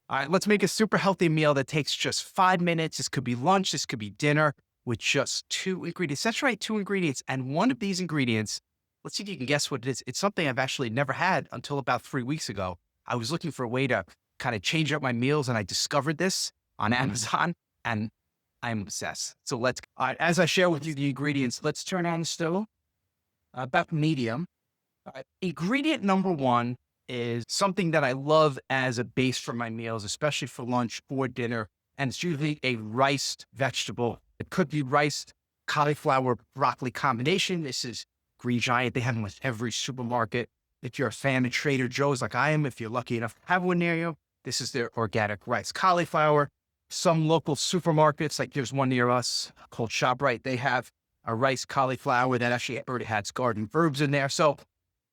All right, let's make a super healthy meal that takes just 5 minutes. This could be lunch, this could be dinner with just two ingredients. That's right, two ingredients. And one of these ingredients, let's see if you can guess what it is. It's something I've actually never had until about 3 weeks ago. I was looking for a way to kind of change up my meals and I discovered this on Amazon and I'm obsessed. So all right, as I share with you the ingredients, let's turn on the stove about medium. All right, ingredient number one is something that I love as a base for my meals, especially for lunch or dinner. And it's usually a riced vegetable. It could be riced cauliflower broccoli combination. This is Green Giant. They have them with every supermarket. If you're a fan of Trader Joe's like I am, if you're lucky enough to have one near you, this is their organic rice cauliflower. Some local supermarkets, like there's one near us called ShopRite, they have a rice cauliflower that actually already has garden herbs in there. So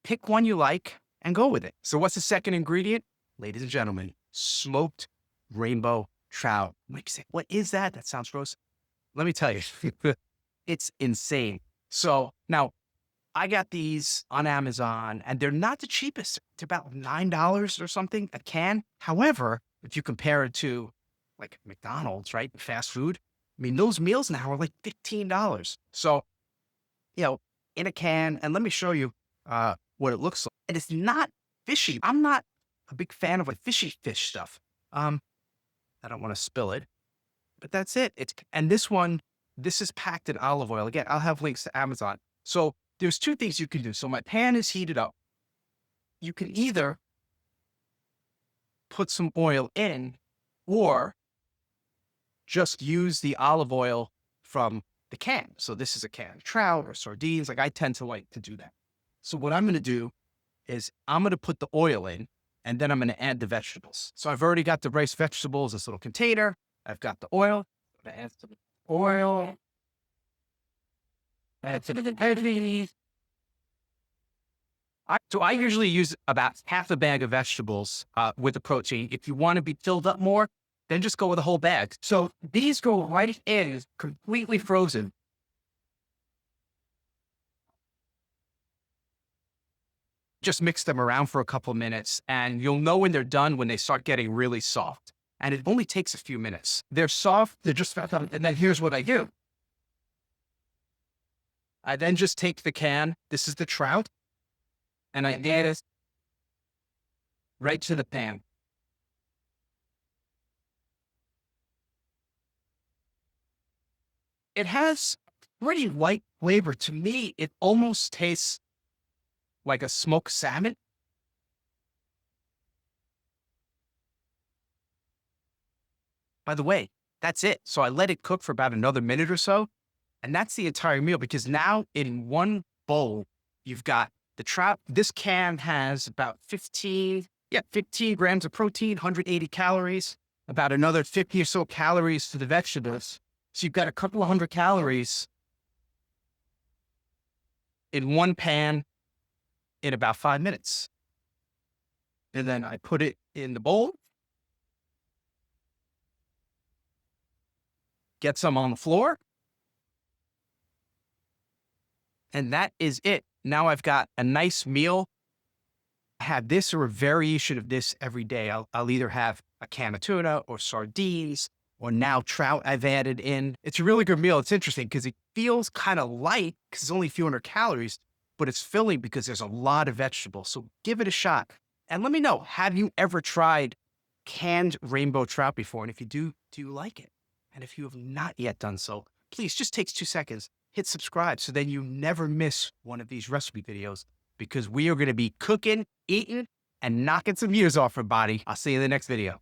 pick one you like and go with it. So what's the second ingredient? Ladies and gentlemen, smoked rainbow trout. What is that? That sounds gross. Let me tell you, it's insane. So now I got these on Amazon and they're not the cheapest. It's about $9 or something a can. However, if you compare it to like McDonald's, right? Fast food. I mean, those meals now are like $15. So, in a can, and let me show you what it looks like. And it's not fishy. I'm not a big fan of like fishy fish stuff. I don't want to spill it, but that's it. And this is packed in olive oil. Again, I'll have links to Amazon. So there's two things you can do. So my pan is heated up. You can either put some oil in or just use the olive oil from the can. So this is a can of trout or sardines. Like I tend to like to do that. So what I'm going to do is I'm going to put the oil in and then I'm going to add the vegetables. So I've already got the rice vegetables, this little container. I've got the oil. I'm going to add some oil. Add some veggies. So I usually use about half a bag of vegetables with the protein. If you want to be filled up more, then just go with a whole bag. So these go right in, completely frozen. Just mix them around for a couple of minutes and you'll know when they're done when they start getting really soft. And it only takes a few minutes. They're soft, they're just about done. And then here's what I do. I then just take the can, this is the trout, and I add it right to the pan. It has pretty light flavor. To me, it almost tastes like a smoked salmon. By the way, that's it. So I let it cook for about another minute or so. And that's the entire meal because now in one bowl, you've got the trout. This can has about 15 grams of protein, 180 calories, about another 50 or so calories to the vegetables. So you've got a couple of hundred calories in one pan in about 5 minutes. And then I put it in the bowl, get some on the floor, and that is it. Now I've got a nice meal. I have this or a variation of this every day. I'll either have a can of tuna or sardines or now trout I've added in. It's a really good meal. It's interesting because it feels kind of light because it's only a few hundred calories, but it's filling because there's a lot of vegetables. So give it a shot. And let me know, have you ever tried canned rainbow trout before? And if you do you like it? And if you have not yet done so, please, just takes 2 seconds, hit subscribe so then you never miss one of these recipe videos because we are going to be cooking, eating, and knocking some years off our body. I'll see you in the next video.